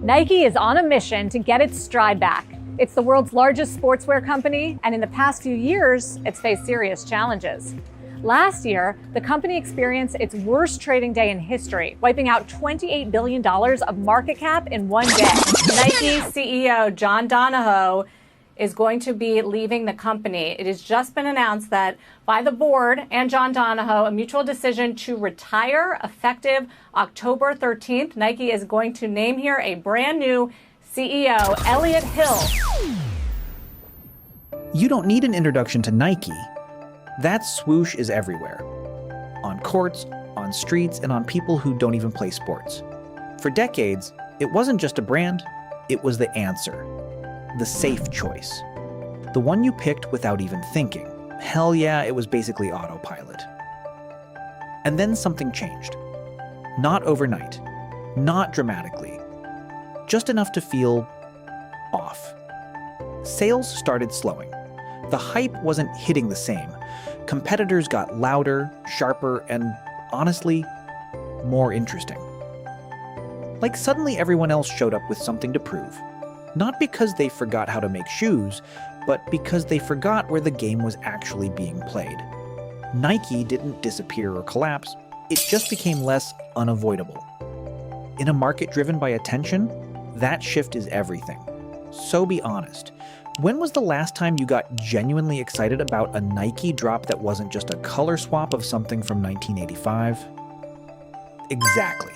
Nike is on a mission to get its stride back. It's the world's largest sportswear company, and in the past few years, it's faced serious challenges. Last year, the company experienced its worst trading day in history, wiping out $28 billion of market cap in one day. Nike CEO John Donahoe is going to be leaving the company. It has just been announced that by the board and John Donahoe, a mutual decision to retire effective October 13th. Nike is going to name here a brand new CEO, Elliott Hill. You don't need an introduction to Nike. That swoosh is everywhere. On courts, on streets, and on people who don't even play sports. For decades, it wasn't just a brand, it was the answer. The safe choice. The one you picked without even thinking. Hell yeah, it was basically autopilot. And then something changed. Not overnight. Not dramatically. Just enough to feel off. Sales started slowing. The hype wasn't hitting the same. Competitors got louder, sharper, and honestly, more interesting. Like suddenly everyone else showed up with something to prove. Not because they forgot how to make shoes, but because they forgot where the game was actually being played. Nike didn't disappear or collapse, it just became less unavoidable. In a market driven by attention, that shift is everything. So be honest, when was the last time you got genuinely excited about a Nike drop that wasn't just a color swap of something from 1985? Exactly.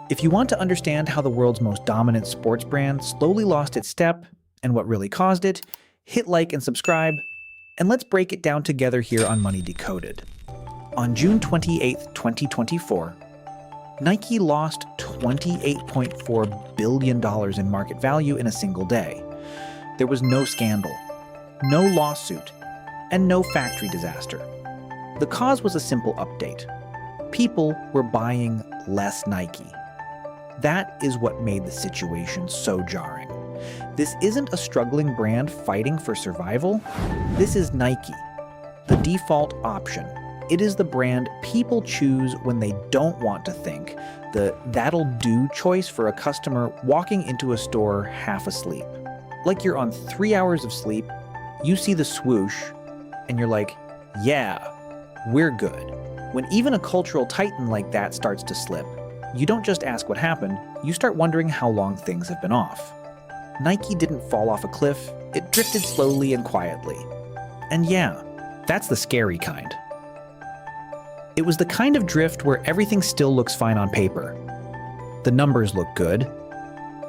If you want to understand how the world's most dominant sports brand slowly lost its step and what really caused it, hit like and subscribe, and let's break it down together here on Money Decoded. On June 28, 2024, Nike lost $28.4 billion in market value in a single day. There was no scandal, no lawsuit, and no factory disaster. The cause was a simple update. People were buying less Nike. That is what made the situation so jarring. This isn't a struggling brand fighting for survival. This is Nike, the default option. It is the brand people choose when they don't want to think, the that'll do choice for a customer walking into a store half asleep. Like you're on 3 hours of sleep, you see the swoosh, and you're like, yeah, we're good. When even a cultural titan like that starts to slip, you don't just ask what happened, you start wondering how long things have been off. Nike didn't fall off a cliff, it drifted slowly and quietly. And yeah, that's the scary kind. It was the kind of drift where everything still looks fine on paper. The numbers look good,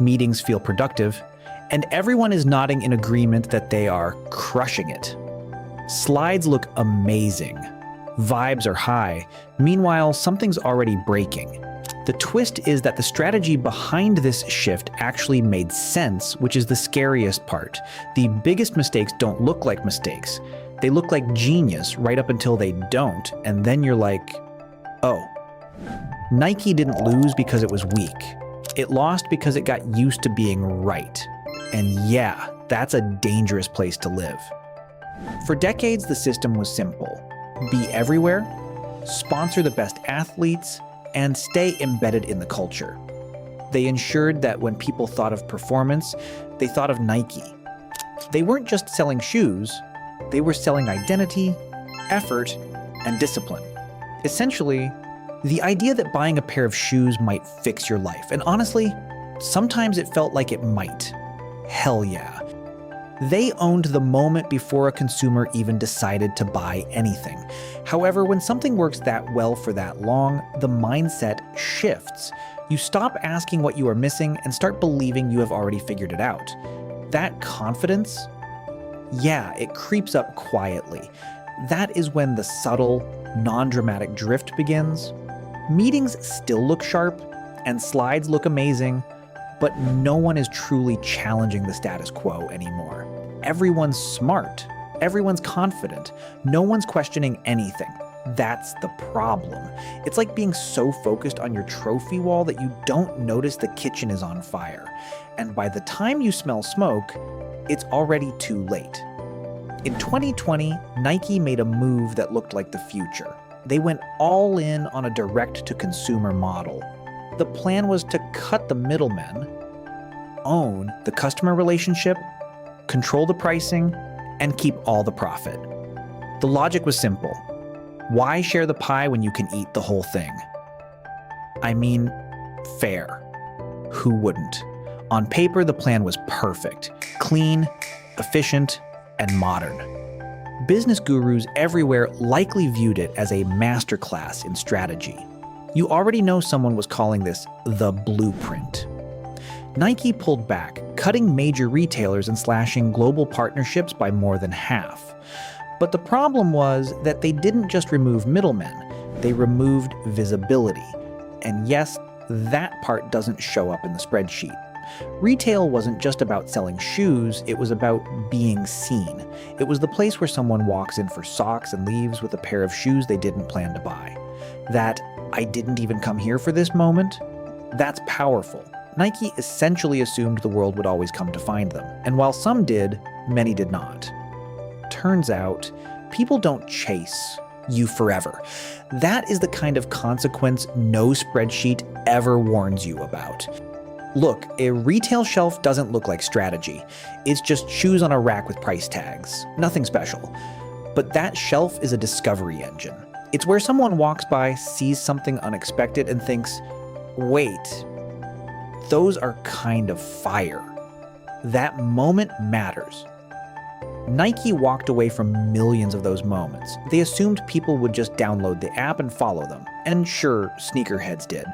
meetings feel productive, and everyone is nodding in agreement that they are crushing it. Slides look amazing. Vibes are high. Meanwhile, something's already breaking. The twist is that the strategy behind this shift actually made sense, which is the scariest part. The biggest mistakes don't look like mistakes. They look like genius right up until they don't, and then you're like, oh. Nike didn't lose because it was weak. It lost because it got used to being right. And yeah, that's a dangerous place to live. For decades, the system was simple. Be everywhere, sponsor the best athletes, and stay embedded in the culture. They ensured that when people thought of performance, they thought of Nike. They weren't just selling shoes, they were selling identity, effort, and discipline. Essentially, the idea that buying a pair of shoes might fix your life, and honestly, sometimes it felt like it might. Hell yeah. They owned the moment before a consumer even decided to buy anything. However, when something works that well for that long, the mindset shifts. You stop asking what you are missing and start believing you have already figured it out. That confidence, yeah, it creeps up quietly. That is when the subtle, non-dramatic drift begins. Meetings still look sharp, and slides look amazing, but no one is truly challenging the status quo anymore. Everyone's smart. Everyone's confident. No one's questioning anything. That's the problem. It's like being so focused on your trophy wall that you don't notice the kitchen is on fire. And by the time you smell smoke, it's already too late. In 2020, Nike made a move that looked like the future. They went all in on a direct-to-consumer model. The plan was to cut the middlemen, own the customer relationship, control the pricing, and keep all the profit. The logic was simple. Why share the pie when you can eat the whole thing? I mean, fair. Who wouldn't? On paper, the plan was perfect, clean, efficient, and modern. Business gurus everywhere likely viewed it as a masterclass in strategy. You already know someone was calling this the blueprint. Nike pulled back, cutting major retailers and slashing global partnerships by more than half. But the problem was that they didn't just remove middlemen, they removed visibility. And yes, that part doesn't show up in the spreadsheet. Retail wasn't just about selling shoes, it was about being seen. It was the place where someone walks in for socks and leaves with a pair of shoes they didn't plan to buy. That "I didn't even come here for this" moment, that's powerful. Nike essentially assumed the world would always come to find them, and while some did, many did not. Turns out, people don't chase you forever. That is the kind of consequence no spreadsheet ever warns you about. Look, a retail shelf doesn't look like strategy. It's just shoes on a rack with price tags. Nothing special. But that shelf is a discovery engine. It's where someone walks by, sees something unexpected, and thinks, wait, those are kind of fire. That moment matters. Nike walked away from millions of those moments. They assumed people would just download the app and follow them. And sure, sneakerheads did.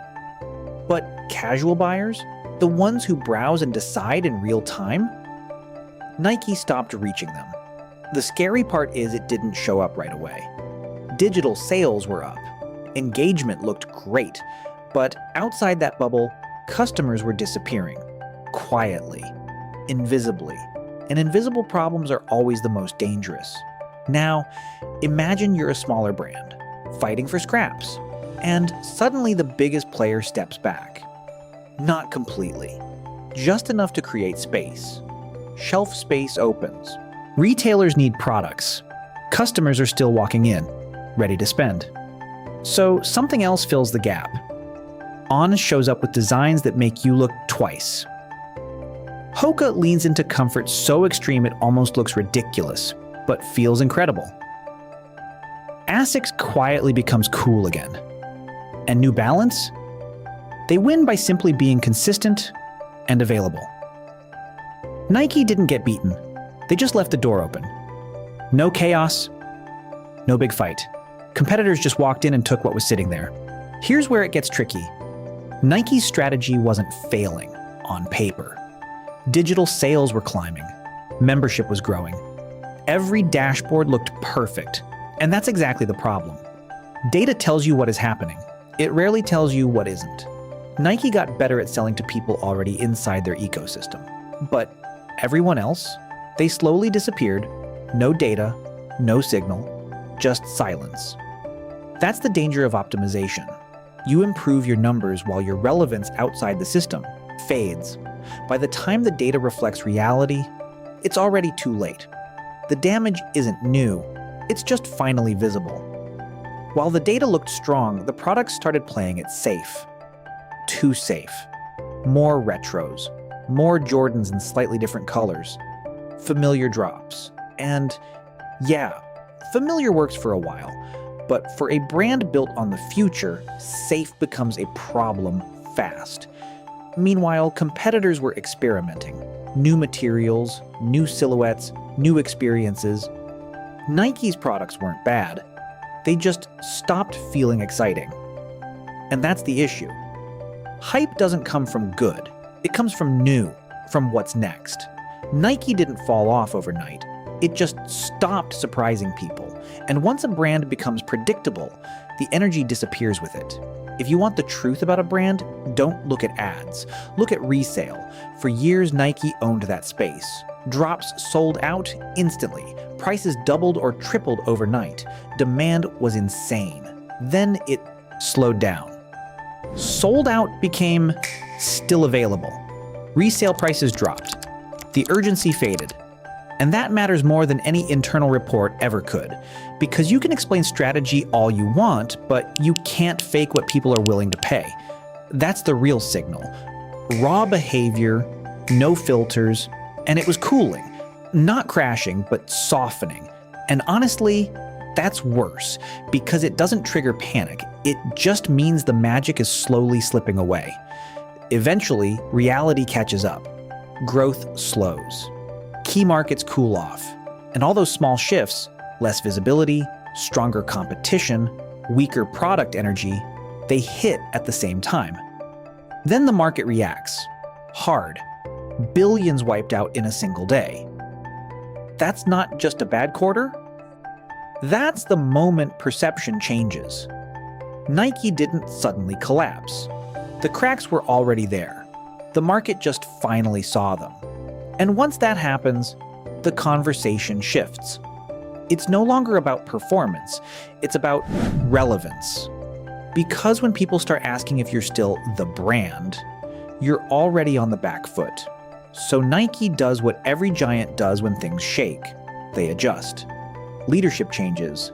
But casual buyers? The ones who browse and decide in real time? Nike stopped reaching them. The scary part is it didn't show up right away. Digital sales were up. Engagement looked great. But outside that bubble, customers were disappearing. Quietly. Invisibly. And invisible problems are always the most dangerous. Now, imagine you're a smaller brand, fighting for scraps, and suddenly the biggest player steps back. Not completely. Just enough to create space. Shelf space opens. Retailers need products. Customers are still walking in, ready to spend. So something else fills the gap. On shows up with designs that make you look twice. Hoka leans into comfort so extreme it almost looks ridiculous, but feels incredible. Asics quietly becomes cool again. And New Balance? They win by simply being consistent and available. Nike didn't get beaten. They just left the door open. No chaos, no big fight. Competitors just walked in and took what was sitting there. Here's where it gets tricky. Nike's strategy wasn't failing on paper. Digital sales were climbing. Membership was growing. Every dashboard looked perfect. And that's exactly the problem. Data tells you what is happening. It rarely tells you what isn't. Nike got better at selling to people already inside their ecosystem. But everyone else? They slowly disappeared. No data, no signal, just silence. That's the danger of optimization. You improve your numbers while your relevance outside the system fades. By the time the data reflects reality, it's already too late. The damage isn't new, it's just finally visible. While the data looked strong, the products started playing it safe. Too safe. More retros, more Jordans in slightly different colors, familiar drops. And yeah, familiar works for a while, but for a brand built on the future, safe becomes a problem fast. Meanwhile, competitors were experimenting. New materials, new silhouettes, new experiences. Nike's products weren't bad. They just stopped feeling exciting. And that's the issue. Hype doesn't come from good. It comes from new, from what's next. Nike didn't fall off overnight. It just stopped surprising people. And once a brand becomes predictable, the energy disappears with it. If you want the truth about a brand, don't look at ads. Look at resale. For years, Nike owned that space. Drops sold out instantly. Prices doubled or tripled overnight. Demand was insane. Then it slowed down. Sold out became still available. Resale prices dropped. The urgency faded. And that matters more than any internal report ever could. Because you can explain strategy all you want, but you can't fake what people are willing to pay. That's the real signal. Raw behavior, no filters, and it was cooling. Not crashing, but softening. And honestly, that's worse, because it doesn't trigger panic. It just means the magic is slowly slipping away. Eventually, reality catches up. Growth slows. Key markets cool off. And all those small shifts, less visibility, stronger competition, weaker product energy, they hit at the same time. Then the market reacts. Hard. Billions wiped out in a single day. That's not just a bad quarter. That's the moment perception changes. Nike didn't suddenly collapse. The cracks were already there. The market just finally saw them. And once that happens, the conversation shifts. It's no longer about performance, it's about relevance. Because when people start asking if you're still the brand, you're already on the back foot. So Nike does what every giant does when things shake. They adjust. Leadership changes.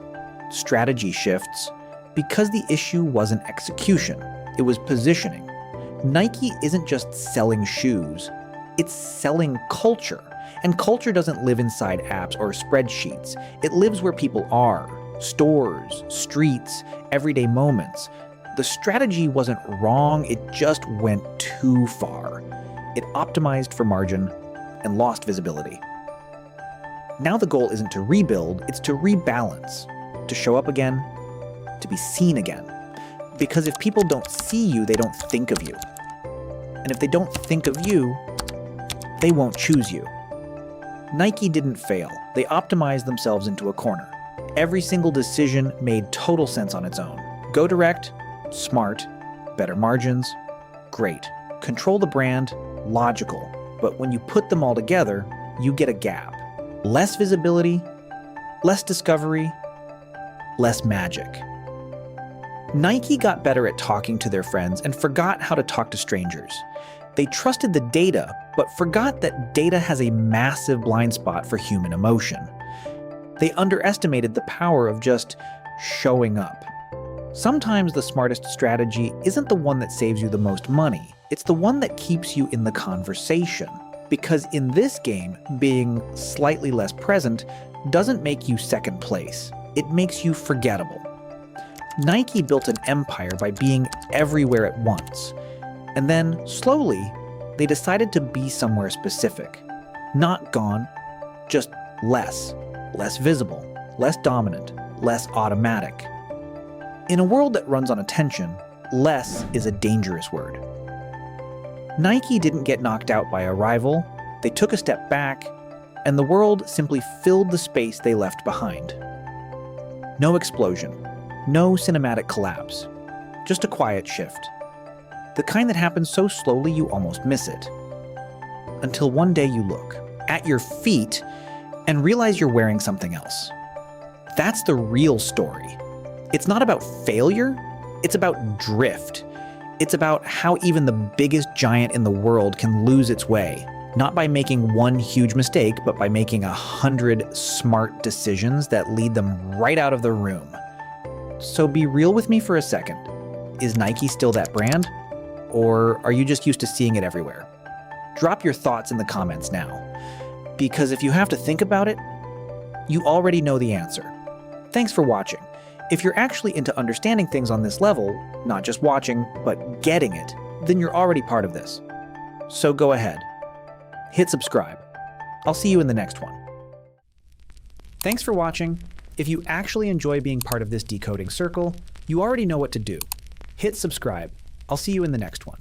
Strategy shifts. Because the issue wasn't execution, it was positioning. Nike isn't just selling shoes, it's selling culture. And culture doesn't live inside apps or spreadsheets. It lives where people are. Stores, streets, everyday moments. The strategy wasn't wrong, it just went too far. It optimized for margin and lost visibility. Now the goal isn't to rebuild, it's to rebalance, to show up again, to be seen again. Because if people don't see you, they don't think of you. And if they don't think of you, they won't choose you. Nike didn't fail. They optimized themselves into a corner. Every single decision made total sense on its own. Go direct, smart, better margins, great. Control the brand, logical. But when you put them all together, you get a gap. Less visibility, less discovery, less magic. Nike got better at talking to their friends and forgot how to talk to strangers. They trusted the data, but forgot that data has a massive blind spot for human emotion. They underestimated the power of just showing up. Sometimes the smartest strategy isn't the one that saves you the most money. It's the one that keeps you in the conversation. Because in this game, being slightly less present doesn't make you second place. It makes you forgettable. Nike built an empire by being everywhere at once. And then, slowly, they decided to be somewhere specific. Not gone, just less. Less visible, less dominant, less automatic. In a world that runs on attention, less is a dangerous word. Nike didn't get knocked out by a rival, they took a step back, and the world simply filled the space they left behind. No explosion, no cinematic collapse, just a quiet shift. The kind that happens so slowly you almost miss it. Until one day you look at your feet and realize you're wearing something else. That's the real story. It's not about failure, it's about drift. It's about how even the biggest giant in the world can lose its way, not by making one huge mistake, but by making 100 smart decisions that lead them right out of the room. So be real with me for a second. Is Nike still that brand? Or are you just used to seeing it everywhere? Drop your thoughts in the comments now. Because if you have to think about it, you already know the answer. Thanks for watching. If you're actually into understanding things on this level, not just watching, but getting it, then you're already part of this. So go ahead. Hit subscribe. I'll see you in the next one. Thanks for watching. If you actually enjoy being part of this decoding circle, you already know what to do. Hit subscribe. I'll see you in the next one.